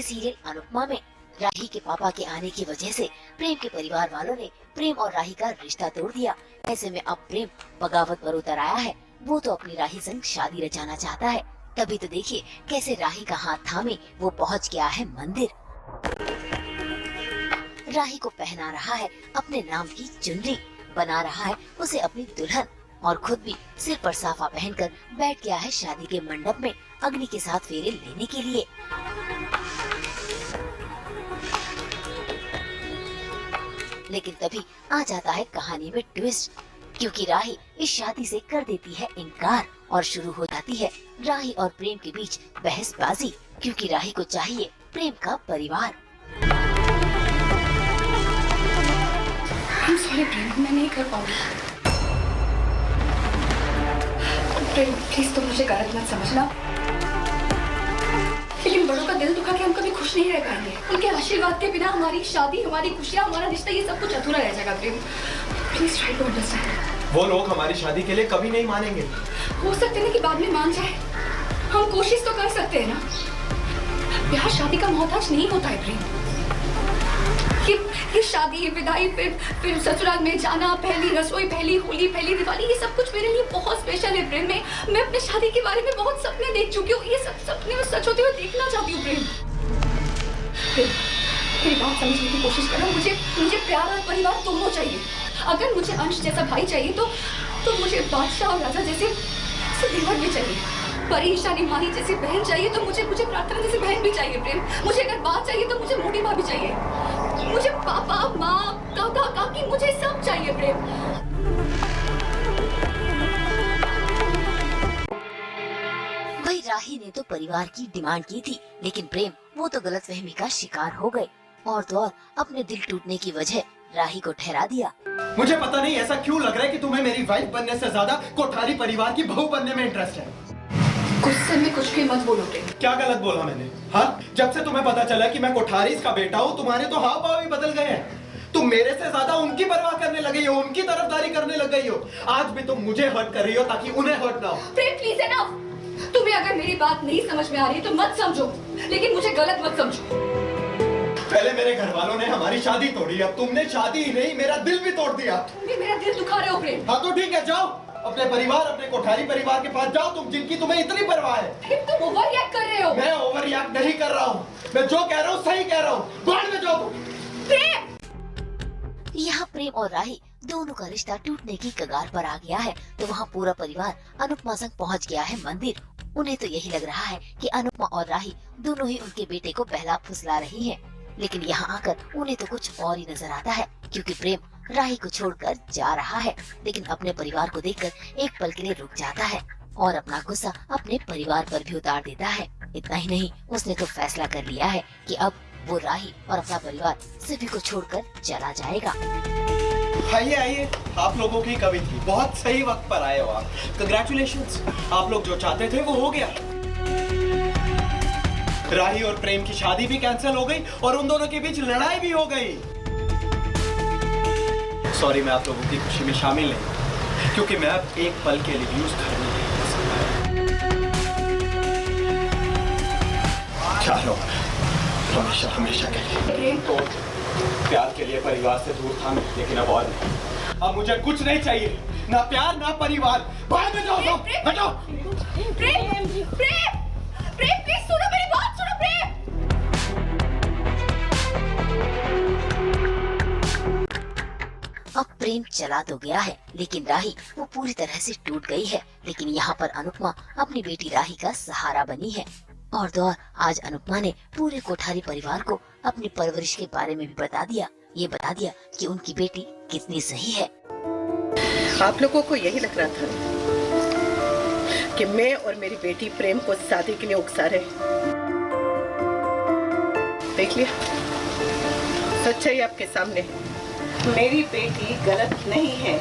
Serial Anupama में राही के पापा के आने की वजह से प्रेम के परिवार वालों ने प्रेम और राही का रिश्ता तोड़ दिया। ऐसे में अब प्रेम बगावत पर उतर आया है। वो तो अपनी राही संग शादी रचाना चाहता है। तभी तो देखिए कैसे राही का हाथ थामे वो पहुंच गया है मंदिर। राही को पहना रहा है अपने नाम की चुनरी, बना रहा है उसे अपनी दुल्हन और खुद भी सिर पर साफा पहनकर बैठ गया है शादी के मंडप में अग्नि के साथ फेरे लेने के लिए। लेकिन तभी आ जाता है कहानी में ट्विस्ट, क्योंकि राही इस शादी से कर देती है इनकार और शुरू हो जाती है राही और प्रेम के बीच बहसबाजी, क्योंकि राही को चाहिए प्रेम का परिवार। सॉरी प्रेम, मैं नहीं कर पाऊंगी। प्रेम प्लीज तुम मुझे गलत मत समझना, लेकिन बड़ों का दिल दुखा के हम कभी खुश नहीं रह पाएंगे। उनके आशीर्वाद के बिना हमारी शादी, हमारी खुशियाँ, हमारा रिश्ता, ये सब कुछ अधूरा रह जाएगा। प्रेम प्लीज ट्राई टू अंडरस्टैंड। वो लोग हमारी शादी के लिए कभी नहीं मानेंगे। हो सकते हैं कि बाद में मान जाए, हम कोशिश तो कर सकते हैं ना। प्यार शादी का मोहताज नहीं होता है प्रेम। ये शादी, विदाई, फिर ससुराल में जाना, पहली रसोई, पहली होली, पहली दिवाली, ये सब कुछ मेरे लिए बहुत स्पेशल है प्रेम। मैं अपने शादी के बारे में बहुत सपने देख चुकी हूँ। ये सब सपने में सच होते हुए देखना चाहती हूँ प्रेम। मेरी बात समझने की कोशिश करो। मुझे प्यार और परिवार दोनों चाहिए। अगर मुझे अंश जैसा भाई चाहिए तो मुझे बादशाह और राजा जैसे देवर भी चाहिए। परी, ईशानी, माही जैसी बहन चाहिए तो मुझे प्रार्थना जैसी बहन भी चाहिए प्रेम। मुझे अगर बात चाहिए तो मुझे मोटी माँ भी चाहिए। मुझे पापा, माँ, काका, काकी, मुझे सब चाहिए प्रेम। भाई राही ने तो परिवार की डिमांड की थी, लेकिन प्रेम वो तो गलतफहमी का शिकार हो गए और तो और अपने दिल टूटने की वजह राही को ठहरा दिया। मुझे पता नहीं ऐसा क्यों लग रहा है कि तुम्हें मेरी वाइफ बनने से ज्यादा कोठारी परिवार की बहू बनने में इंटरेस्ट है। गुस्से में कुछ भी मत बोलो प्रेम। क्या गलत बोला मैंने? हाँ, जब से तुम्हें पता चला कि मैं कोठारी का बेटा हूँ, तुम्हारे तो हाव भाव ही बदल गए हैं। तुम मेरे से ज्यादा उनकी परवाह करने लगे हो, उनकी तरफदारी करने लग गई हो। आज भी तुम मुझे हर्ट कर रही हो ताकि उन्हें हर्ट ना हो। प्रेम प्लीज है ना, तुम्हें अगर मेरी बात नहीं समझ में आ रही तो मत समझो, लेकिन मुझे गलत मत समझो। पहले मेरे घर वालों ने हमारी शादी तोड़ी, अब तुमने शादी ही नहीं मेरा दिल भी तोड़ दिया। तुम मेरा दिल दुखा रहे हो प्रेम। हाँ तो ठीक है, जाओ अपने परिवार, अपने कोठारी परिवार के पास जाओ, तुम जिनकी तुम्हें इतनी परवाह है। तुम ओवर रिएक्ट कर रहे हो। मैं ओवर रिएक्ट नहीं कर रहा हूँ, मैं जो कह रहा हूँ सही कह रहा हूँ। बाहर में जाओ तुम। प्रेम! यहाँ प्रेम और राही दोनों का रिश्ता टूटने की कगार पर आ गया है, तो वहाँ पूरा परिवार अनुपमा संग पहुँच गया है मंदिर। उन्हें तो यही लग रहा है कि अनुपमा और राही दोनों ही उनके बेटे को बहला फुसला रही हैं। लेकिन यहाँ आकर उन्हें तो कुछ और ही नजर आता है, क्योंकि प्रेम राही को छोड़कर जा रहा है, लेकिन अपने परिवार को देखकर एक पल के लिए रुक जाता है और अपना गुस्सा अपने परिवार पर भी उतार देता है। इतना ही नहीं, उसने तो फैसला कर लिया है कि अब वो राही और अपना परिवार सभी को छोड़कर चला जाएगा। आइए आइए, आप लोगों की कवि थी, बहुत सही वक्त पर आए हो आप। कंग्रेचुलेशंस, आप लोग जो चाहते थे वो हो गया। राही और प्रेम की शादी भी कैंसिल हो गई और उन दोनों के बीच लड़ाई भी हो गई। सॉरी, मैं आप लोगों की खुशी में शामिल नहीं, क्योंकि मैं अब एक पल के लिए भी उस घर में नहीं रह सकता। चलो, हमेशा हमेशा के लिए तो प्यार के लिए परिवार से दूर था मैं, लेकिन अब और नहीं। अब मुझे कुछ नहीं चाहिए, ना प्यार ना परिवार। बाहर में जाओ, हटो। प्रेम! प्रेम! प्रेम प्लीज सुनो मेरी बात, सुनो प्रेम! अब प्रेम चला तो गया है, लेकिन राही वो पूरी तरह से टूट गई है। लेकिन यहाँ पर अनुपमा अपनी बेटी राही का सहारा बनी है। और तो और आज अनुपमा ने पूरे कोठारी परिवार को अपनी परवरिश के बारे में भी बता दिया। ये बता दिया कि उनकी बेटी कितनी सही है। आप लोगों को यही लग रहा था कि मैं और मेरी बेटी प्रेम को शादी के लिए उकसा रहे। देख लिया, सच्चाई आपके सामने है। मेरी बेटी गलत नहीं है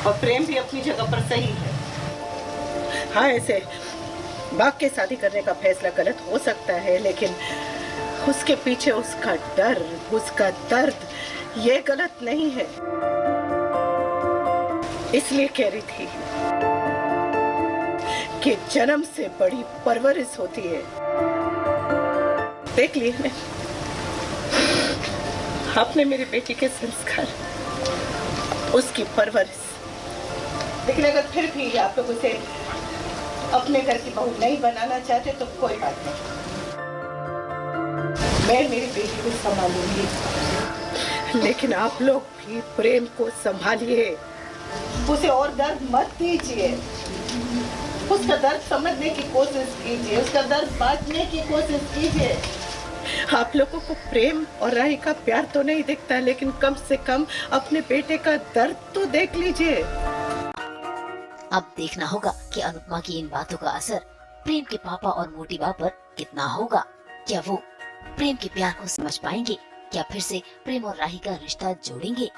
और प्रेम भी अपनी जगह पर सही है। हाँ, ऐसे बाग के शादी करने का फैसला गलत हो सकता है, लेकिन उसके पीछे उसका डर, उसका दर्द, ये गलत नहीं है। इसलिए कह रही थी कि जन्म से बड़ी परवरिश होती है। देख लिए ना, आपने मेरी बेटी के संस्कार, उसकी परवरिश, लेकिन अगर फिर भी आप लोग उसे अपने घर की बहू नहीं बनाना चाहते तो कोई बात नहीं, मैं मेरी बेटी को संभालूंगी। लेकिन आप लोग भी प्रेम को संभालिए, उसे और दर्द मत दीजिए, उसका दर्द समझने की कोशिश कीजिए, उसका दर्द बांटने की कोशिश कीजिए। आप लोगों को प्रेम और राही का प्यार तो नहीं दिखता, लेकिन कम से कम अपने बेटे का दर्द तो देख लीजिए। अब देखना होगा कि अनुपमा की इन बातों का असर प्रेम के पापा और मोटी माँ पर कितना होगा। क्या वो प्रेम के प्यार को समझ पाएंगे? क्या फिर से प्रेम और राही का रिश्ता जोड़ेंगे?